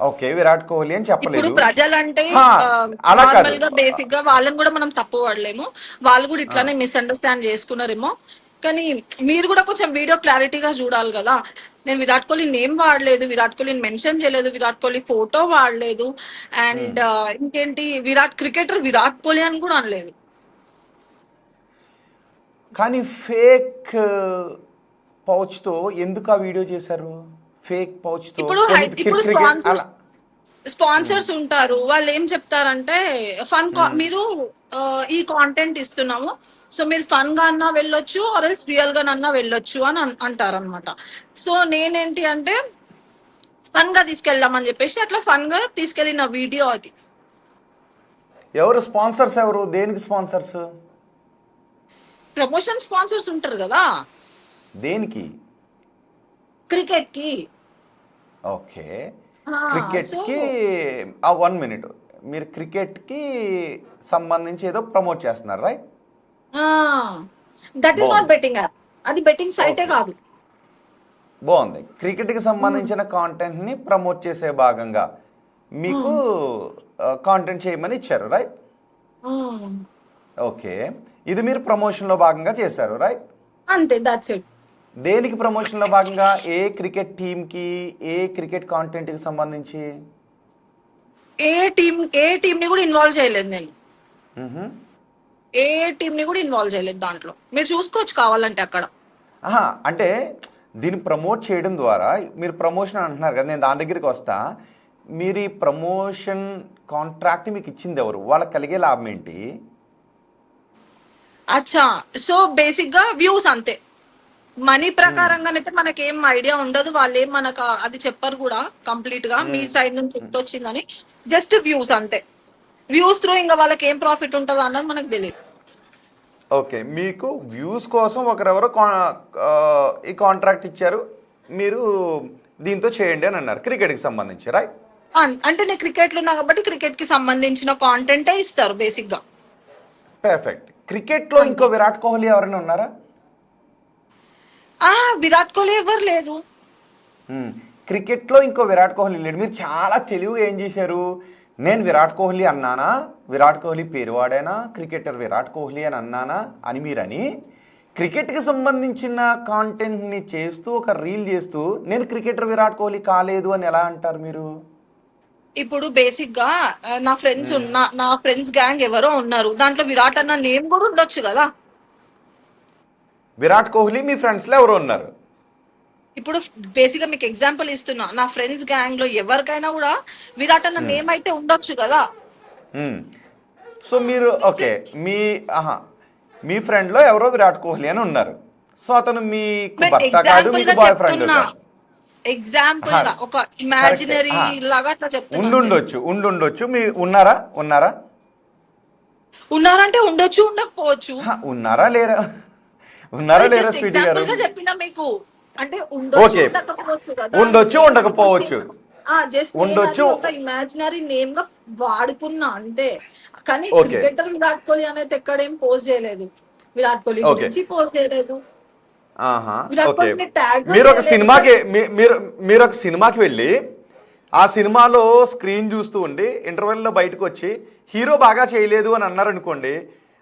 Okay, Virat Kohli అని ఇప్పుడు చెప్పలేదు. ప్రజలంటే హా, అలా కాదు. నార్మల్ గా బేసిక్ గా వాళ్ళని కూడా మనం తప్పు పడలేము. వాళ్ళు కూడా ఆ, ఇట్లానే మిస్అండర్స్టాండ్ చేసుకున్నారేమో. కానీ మీరు కూడా కొంచెం వీడియో క్లారిటీగా చూడాలి కదా. నేను విరాట్ కోహ్లీ నేమ్ వాడలేదు, విరాట్ కోహ్లీని మెన్షన్ చేయలేదు, విరాట్ కోహ్లీ ఫోటో వాడలేదు. ఉమ్. అండ్ ఇంకేంటి, క్రికెటర్ విరాట్ కోహ్లీ అని కూడా అనలేదు. కానీ ఫేక్ పౌచ్తో ఎందుకు ఆ వీడియో చేశారు? ఫేక్ పౌచ్తో ఇప్పుడు కొన్ని ఇప్పుడు క్రికెట్ అలా. స్పాన్సర్స్ ఉంటారు. వాళ్ళు ఏం చెప్తారంటే ఉమ్. మీరు ఆ, ఈ కాంటెంట్ ఇస్తున్నాము, సో మీరు ఫన్ గా అన్నా వెళ్ళొచ్చు, ఆర్ ఎల్స్ రియల్ గా అన్నా వెళ్ళొచ్చు అని అంటారు అనమాట. సో నేనేంటి అంటే ఫన్ గా తీసుకెళ్దామని చెప్పేసి అట్లా ఫన్ గా తీసుకెళ్లిన వీడియో అది. ఎవరు స్పాన్సర్స్? ఎవరు దేనికి స్పాన్సర్స్? ప్రమోషన్ స్పాన్సర్స్ ఉంటారు కదా దేనికి? క్రికెట్ కి. ఓకే. సో క్రికెట్కి 1 మినిట్, మీరు క్రికెట్కి సంబంధించి ఏదో ప్రమోట్ చేస్తున్నారు, రైట్? దట్ ఈస్ నాట్ బాగుంది. బెట్టింగ్ యాప్, అది బెట్టింగ్ సైటే ఓకే, కాదు. బాగుంది. క్రికెట్కి సంబంధించిన కాంటెంట్ని ప్రమోట్ చేసే భాగంగా మీకు కాంటెంట్ చేయమని ఇచ్చారు, రైట్? ఓకే. ఇది మీరు ప్రమోషన్లో భాగంగా చేశారు, రైట్? అంతే, దట్స్ ఇట్. దేనికి ప్రమోషన్లో భాగంగా? ఏ క్రికెట్ టీంకి, ఏ క్రికెట్ కాంటెంట్కి సంబంధించి? ఏ టీం ని కూడా ఇన్వాల్వ్ చేయలేదు నేను. మ్హూ. ఏ టీం ని కూడా ఇన్వాల్వ్ చేయలేదు దాంట్లో. మీరు చూసుకోవచ్చు కావాలంటే అక్కడ. ఆహా, అంటే దీన్ని ప్రమోట్ చేయడం ద్వారా మీరు ప్రమోషన్ అంటున్నారు కదా, నేను దాని దగ్గరికి వస్తా. మీరు ఈ ప్రమోషన్ కాంట్రాక్ట్ మీకు ఇచ్చింది ఎవరు? వాళ్ళకి కలిగే లాభం ఏంటి? అచ్చా, సో బేసిక్ గా వ్యూస్ అంతే. మనీ ప్రకారంగానైతే మనకేం ఐడియా ఉండదు. వాళ్ళు ఏం మనకు అది చెప్పరు కూడా కంప్లీట్ గా మీ సైడ్ నుంచి ఎంత వచ్చిందని. జస్ట్ వ్యూస్ అంతే. వ్యూస్ త్రూ ఇంకా వాళ్ళకి ఏం ప్రాఫిట్ ఉంటుందో అన్నది మనకు తెలియదు. ఓకే, మీకు వ్యూస్ కోసం ఒకరెవరో ఈ కాంట్రాక్ట్ ఇచ్చారు, మీరు దీంతో చేయండి అని అన్నారు, క్రికెట్కి సంబంధించి, రైట్? అంటే నేను క్రికెట్ లో ఉన్నా కాబట్టి క్రికెట్ కి సంబంధించిన కాంటెంటే ఇస్తారు బేసిక్ గా. పర్ఫెక్ట్. క్రికెట్లో ఇంకో అంతే. విరాట్ కోహ్లీ ఎవరైనా ఉన్నారా? విరాట్ కోహ్లీ ఎవరు లేదు. క్రికెట్లో ఇంకో విరాట్ కోహ్లీ లేడు. మీరు చాలా తెలివిగా ఏం చేశారు? నేను విరాట్ కోహ్లీ అన్నానా, విరాట్ కోహ్లీ పేరు వాడేనా, క్రికెటర్ విరాట్ కోహ్లీ అని అన్నానా అని మీరని క్రికెట్కి సంబంధించిన కాంటెంట్ని చేస్తూ ఒక రీల్ చేస్తూ నేను క్రికెటర్ విరాట్ కోహ్లీ కాలేదు అని ఎలా అంటారు మీరు? ఇప్పుడు బేసిక్ గా నా ఫ్రెండ్స్ గ్యాంగ్ ఎవరో ఉన్నారు, దాంట్లో విరాట్ అన్న నేమ్ కూడా ఉండొచ్చు కదా. విరాట్ కోహ్లీ మీ ఫ్రెండ్స్లో ఎవరు ఉన్నారు? ఇప్పుడు బేసిక్ గా మీకు ఎగ్జాంపుల్ ఇస్తున్నా, నా ఫ్రెండ్స్ గ్యాంగ్ లో ఎవరికైనా కూడా విరాట్ అన్న నేమ్ అయితే ఉండొచ్చు కదా. మ్మ్. సో మీరు ఓకే, మీ ఆహా, మీ ఫ్రెండ్లో ఎవరో విరాట్ కోహ్లీ అని ఉన్నారు. సో అతను మీకు బట్ భర్త కాదు, ఎగ్జాంపుల్ మీకు గా బాయ్ ఫ్రెండ్ చెప్తున్నా, కాదు. ఎగ్జాంపుల్ ఆహా, గా ఒక కరెక్టే. ఇమాజినరీ ఆహా, లాగా అట్లా చెప్తున్నా అంతే. ఉండుండొచ్చు. మీ ఉన్నారా? ఉన్నారా? ఉన్నారంటే ఉండొచ్చు, ఉండకపోవచ్చు. ఆహా, ఉన్నారా లేరా? ఉన్నారా అది లేరా జస్ట్ స్వీటీ గారు? ఎగ్జాంపుల్ గా చెప్పినా మీకు. అంటే ఉండొచ్చు, ఓకే, ఉండకపోవచ్చు కదా. ఉండొచ్చు నేను అది ఉండకపోవచ్చు. జస్ట్ నేను అది ఉండొచ్చు. ఒక ఇమాజినరీ నేమ్ గా వాడుకున్నా అంతే. కానీ ఓకే. క్రికెటర్ విరాట్ కోహ్లీ అనేది ఎక్కడేం పోస్ట్ చేయలేదు, విరాట్ కోహ్లీ ఓకే. గురించి పోస్ట్ చేయలేదు, ఆహా. విరాట్ ఓకే, కోహ్లీని ట్యాగ్ కూడా మీరు ఒక చేయలేదు. సినిమాకి మీరు ఒక సినిమాకి వెళ్ళి ఆ సినిమాలో స్క్రీన్ చూస్తూ ఉండి ఇంటర్వెల్లో బయటకు వచ్చి హీరో బాగా చేయలేదు అని అన్నారనుకోండి,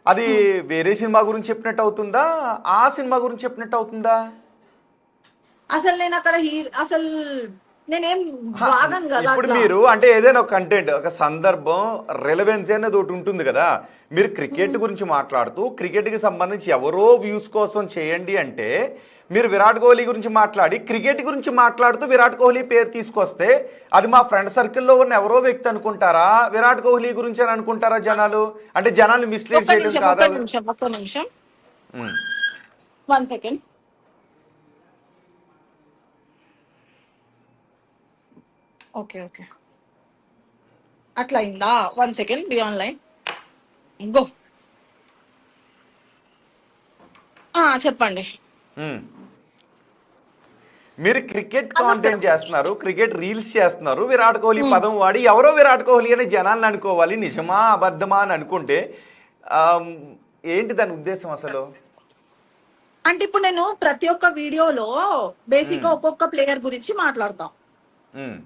అది వేరే సినిమా గురించి చెప్పినట్టు అవుతుందా, ఆ సినిమా గురించి చెప్పినట్టు అవుతుందా? అసలు నేను అక్కడ అసలు నేనేం హా, వాగను కదా ఇప్పుడు అట్లా. మీరు అంటే ఏదైనా ఒక కంటెంట్, ఒక సందర్భం, రెలవెన్స్ అనేది ఒకటి ఉంటుంది కదా. మీరు క్రికెట్ గురించి మాట్లాడుతూ క్రికెట్కి సంబంధించి ఎవరో వ్యూస్ కోసం చేయండి అంటే, మీరు విరాట్ కోహ్లీ గురించి మాట్లాడి క్రికెట్ గురించి మాట్లాడుతూ విరాట్ కోహ్లీ పేరు తీసుకొస్తే అది మా ఫ్రెండ్ సర్కిల్లో ఉన్న ఎవరో వ్యక్తి అనుకుంటారా, విరాట్ కోహ్లీ గురించి అని అనుకుంటారా జనాలు? అంటే జనాలు మిస్లీడ్ ఒక్క చేయడం నిమిషం, కాదా? ఒక్క నిమిషం, ఒక్క నిమిషం. ఉమ్, 1 సెకండ్. ఓకే ఓకే, అట్లా అయిందా? 1 సెకండ్, బి ఆన్లైన్. గో. చెప్పండి. ఉమ్. మీరు క్రికెట్ నమస్కారం. కాంటెంట్ చేస్తున్నారు, క్రికెట్ రీల్స్ చేస్తున్నారు, విరాట్ కోహ్లీ పదం వాడి ఎవరో విరాట్ కోహ్లీ అని జనాలను అనుకోవాలి, నిజమా అబద్ధమా అని అనుకుంటే ఆమ్, ఏంటి దాని ఉద్దేశం అసలు? అంటే ఇప్పుడు నేను ప్రతి ఒక్క వీడియోలో బేసిక్ గా ఉమ్, ఒక్కొక్క ప్లేయర్ గురించి మాట్లాడతాం. ఉమ్,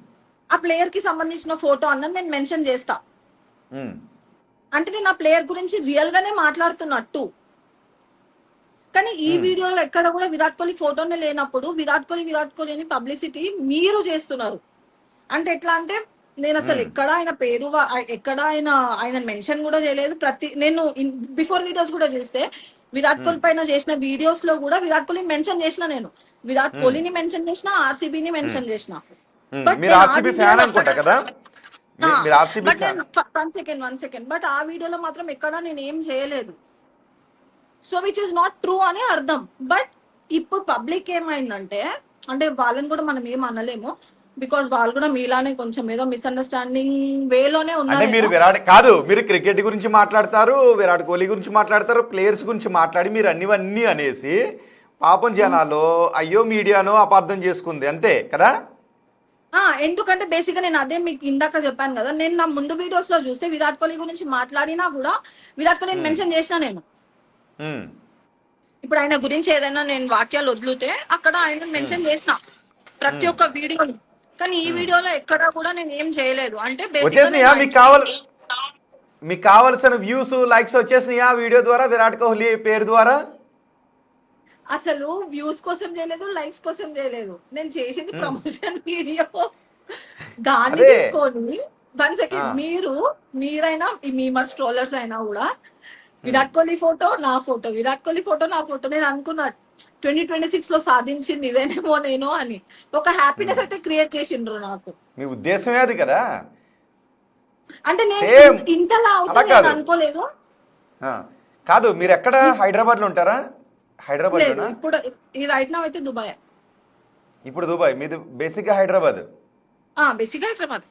ఆ ప్లేయర్ కి సంబంధించిన ఫోటో అన్నది నేను మెన్షన్ చేస్తా. ఉమ్, అంటే నేను ఆ ప్లేయర్ గురించి రియల్ గానే మాట్లాడుతున్నట్టు. కానీ ఈ వీడియోలో ఎక్కడ కూడా విరాట్ కోహ్లీ ఫోటోనే లేనప్పుడు విరాట్ కోహ్లీ అని పబ్లిసిటీ మీరు చేస్తున్నారు. అంటే ఎట్లా అంటే నేను అసలు ఉమ్, ఎక్కడ ఆయన పేరు ఎక్కడ ఆయన మెన్షన్ కూడా చేయలేదు. నేను బిఫోర్ వీడియోస్ కూడా చూస్తే విరాట్ ఉమ్, కోహ్లీ పైన చేసిన వీడియోస్ లో కూడా విరాట్ కోహ్లీని మెన్షన్ చేసిన, నేను విరాట్ ఉమ్, కోహ్లీని మెన్షన్ చేసిన, ఆర్సీబీని ఉమ్, మెన్షన్ చేసిన. ఉమ్. బట్ మీరు నేను ఆ ఆర్సీబీ ఫ్యాన్ వీడియోలో అనుకుంటా కదా, మీరు ఆర్సీబీ బట్ ఫ్యాన్. నేను వన్ సెకండ్ బట్ ఆ వీడియోలో మాత్రం ఎక్కడ నేను ఏం చేయలేదు. So which is not true అని అర్థం. బట్ ఇప్పుడు పబ్లిక్ ఏమైందంటే, అంటే వాళ్ళని కూడా మనం ఏం అనలేము, బికాస్ వాళ్ళు కూడా మీలానే కొంచెం ఏదో మిస్అండర్స్టాండింగ్ వేలోనే అంటే మీరు ఉన్నారేమో. విరాట్ కాదు, మీరు క్రికెట్ గురించి మాట్లాడతారు, విరాట్ కోహ్లీ గురించి మాట్లాడతారు, ప్లేయర్స్ గురించి మాట్లాడి మీరు అన్నివన్నీ అనేసి పాపం జనాలు అయ్యో మీడియాను అపార్థం చేసుకుంది అంతే కదా. ఎందుకంటే బేసిక్ గా నేను అదే మీకు ఇందాక చెప్పాను కదా, నేను నా ముందు వీడియోస్ లో చూస్తే విరాట్ కోహ్లీ గురించి మాట్లాడినా కూడా విరాట్ కోహ్లీని మెన్షన్ చేసిన నేను. ఉమ్, ఇప్పుడు ఆయన గురించి ఏదైనా నేను వాక్యాలు వదిలితే అక్కడ ఆయన మెన్షన్ చేసిన ప్రతి ఉమ్, ఒక్క వీడియోని. కానీ ఈ ఉమ్. వీడియోలో ఎక్కడా కూడా నేను ఏం చేయలేదు. అంటే బేసిక్ గా వచ్చేసినాయా మీకు కావలసిన వ్యూస్ లైక్స్ వచ్చేసినాయా వీడియో ద్వారా, విరాట్ కోహ్లీ పేరు ద్వారా? అసలు వ్యూస్ కోసం చేయలేదు, లైక్స్ కోసం చేయలేదు. నేను చేసింది ప్రమోషన్ వీడియో. దాన్ని అదే. తీసుకొని వన్ సెకండ్ ఆ, మీరైనా ఈ మీమర్స్ ట్రోలర్స్ అయినా కూడా విరాట్ కోహ్లీ ఫోటో నా ఫోటో, విరాట్ కోహ్లీ ఫోటో నా ఫోటో, నేను అనుకున్నా 2026 లో సాధించింది ఇదేనేమో నేను అని. ఒక హ్యాపీనెస్ అయితే క్రియేట్ చేసిండ్రు నాకు. మీ ఉద్దేశమే అది కదా. అంటే నేను సేమ్ ఇంతలా అలా అవుతుంది నేను కాదు. అనుకోలేదు. ఆ, కాదు, మీరు ఎక్కడ హైదరాబాద్లో ఉంటారా? లేదు, హైదరాబాద్లోనా? ఇప్పుడు ఈ రైట్ నా అయితే దుబాయ్. ఇప్పుడు దుబాయ్, మీది బేసిక్గా హైదరాబాద్. బేసిక్ హైదరాబాద్.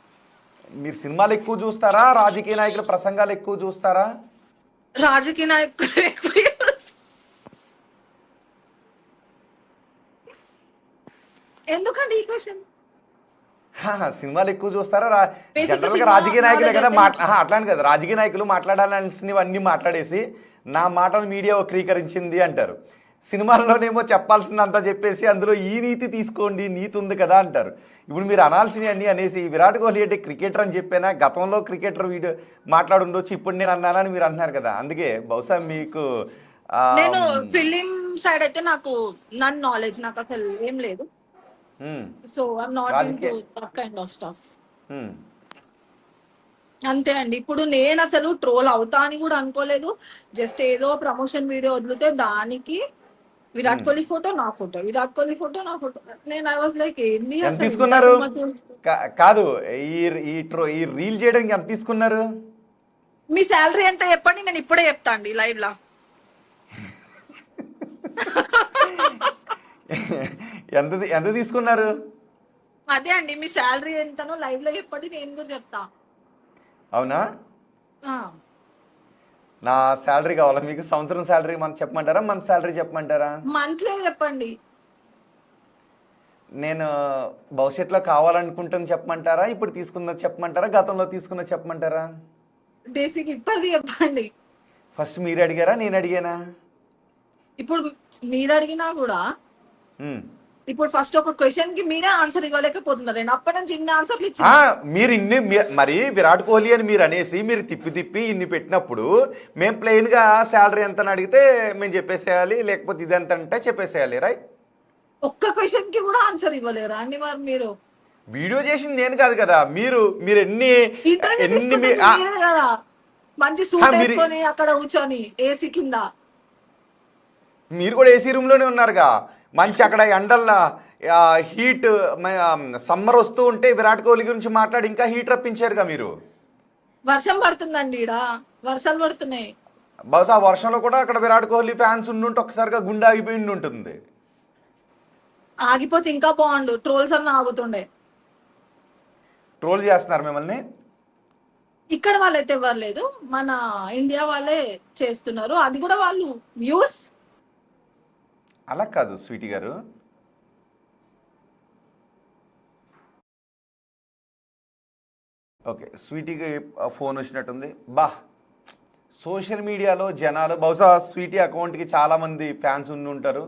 మీరు సినిమాలు ఎక్కువ చూస్తారా, రాజకీయ నాయకుల ప్రసంగాలు ఎక్కువ చూస్తారా? రాజకీయ నాయకులు ఎందుకండి ఈ క్వశ్చన్? సినిమాలు ఎక్కువ చూస్తారా? Basic జనరల్గా సినిమా రాజకీయ నాయకులే knowledge కదా అయితే అట్లానే కదా, రాజకీయ నాయకులు మాట్లాడాల్సినవన్నీ మాట్లాడేసి నా మాటలు మీడియా వక్రీకరించింది అంటారు. సినిమాల్లోనేమో చెప్పాల్సిందంతా చెప్పేసి అందులో ఈ నీతి తీసుకోండి, నీతి ఉంది కదా అంటారు. ఇప్పుడు మీరు అనాల్సినవి అన్నీ అనేసి విరాట్ కోహ్లీ అంటే క్రికెటర్ అని చెప్పేనా, గతంలో క్రికెటర్ వీడియో మాట్లాడి ఉండొచ్చు, ఇప్పుడు నేను అన్నానని మీరు అంటున్నారు కదా, అందుకే బహుశా మీకు నేను ఫిలిం సైడ్ అయితే నాకు నాలెడ్జ్ నాకు అసలు ఏం లేదు. Um, so I'm not into రాజకీయ that kind of stuff. Um, అంతే అండి. ఇప్పుడు నేను అసలు ట్రోల్ అవుతా అని కూడా అనుకోలేదు. జస్ట్ ఏదో ప్రమోషన్ వీడియో వదిలితే దానికి విరాట్ ఉమ్. కోహ్లీ ఫోటో నా ఫోటో, విరాట్ కోహ్లీ ఫోటో నా ఫోటో. నేను ఐ వాజ్ లైక్ ఏంది ఎంత అసలు ఇంత తీసుకున్నారు? too much? కాదు, ఈ ఈ రీల్ చేయడానికి ఎంత తీసుకున్నారు? మీ శాలరీ ఎంత చెప్పండి, నేను ఇప్పుడే చెప్తా అండి లైవ్ లా. ఎంత తీసుకున్నారు? అదే అండి, మీ శాలరీ ఎంతనో లైవ్ లో చెప్పండి, నేను కూడా చెప్తా. అవునా? నా శాలరీ కావాలా మీకు? సంవత్సరం శాలరీ మనం చెప్పమంటారా, మంత్ శాలరీ చెప్పమంటారా? మంత్లీ చెప్పండి. నేను భవిష్యత్తులో కావాలనుకుంటుంది చెప్పమంటారా, ఇప్పుడు తీసుకున్నది చెప్పమంటారా, గతంలో తీసుకున్నది చెప్పమంటారా? బేసిక్ ఇప్పటిది చెప్పండి. ఫస్ట్ మీరు అడిగారా, నేను అడిగానా? ఇప్పుడు మీరు అడిగినా కూడా ఉమ్. ఇప్పుడు ఫస్ట్ ఒక క్వశ్చన్ కి మీరే ఆన్సర్ ఇవ్వలేకపోతున్నారు. నేను అప్పటి నుంచి ఇన్ని ఆన్సర్లు ఆ, ఇచ్చిన. మీరు మరి విరాట్ కోహ్లీ అని మీరు అనేసి మీరు తిప్పి ఇన్ని పెట్టినప్పుడు మేము ప్లెయిన్గా శాలరీ ఎంత అని అడిగితే మేము చెప్పేసేయాలి, లేకపోతే ఇది ఎంత అంటే చెప్పేసేయాలి, రైట్? ఒక్క క్వశ్చన్ కి కూడా ఆన్సర్ ఇవ్వలేరా అండి మరి మీరు? వీడియో చేసింది నేను కాదు కదా, మీరు ఎన్ని ఇంటర్వ్యూ ఎన్ని తీసుకుంటుంది మీరే కదా, మంచి సూట్ మీరు వేసుకొని అక్కడ కూర్చొని ఏసీ కింద. మీరు కూడా ఏసీ రూమ్లోనే ఉన్నారుగా, మంచి అక్కడ ఎండల్లో హీట్ సమ్మర్ వస్తూ ఉంటే విరాట్ కోహ్లీ గురించి మాట్లాడి ఇంకా హీట్ రప్పించారుగా మీరు. వర్షం పడుతుందండి, ఈడ వర్షాలు పడుతున్నాయి. బహుశా ఆ వర్షంలో కూడా అక్కడ విరాట్ కోహ్లీ ఫ్యాన్స్ ఉండుంటే ఒకసారిగా గుండె ఆగిపోయి ఉంటుంది. ఆగిపోతే ఇంకా బాగుండు, ట్రోల్స్ అన్న ఆగుతుండే. ట్రోల్ చేస్తున్నారు మిమ్మల్ని. ఇక్కడ వాళ్ళైతే ఎవరు లేదు, మన ఇండియా వాళ్ళే చేస్తున్నారు. అది కూడా వాళ్ళు వ్యూస్. అలా కాదు స్వీటీ గారు, ఓకే స్వీటీకి ఫోన్ వచ్చినట్టుంది. సోషల్ మీడియాలో జనాలు బహుశా స్వీటీ అకౌంట్కి చాలామంది ఫ్యాన్స్ ఉండి ఉంటారు.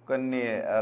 కొన్ని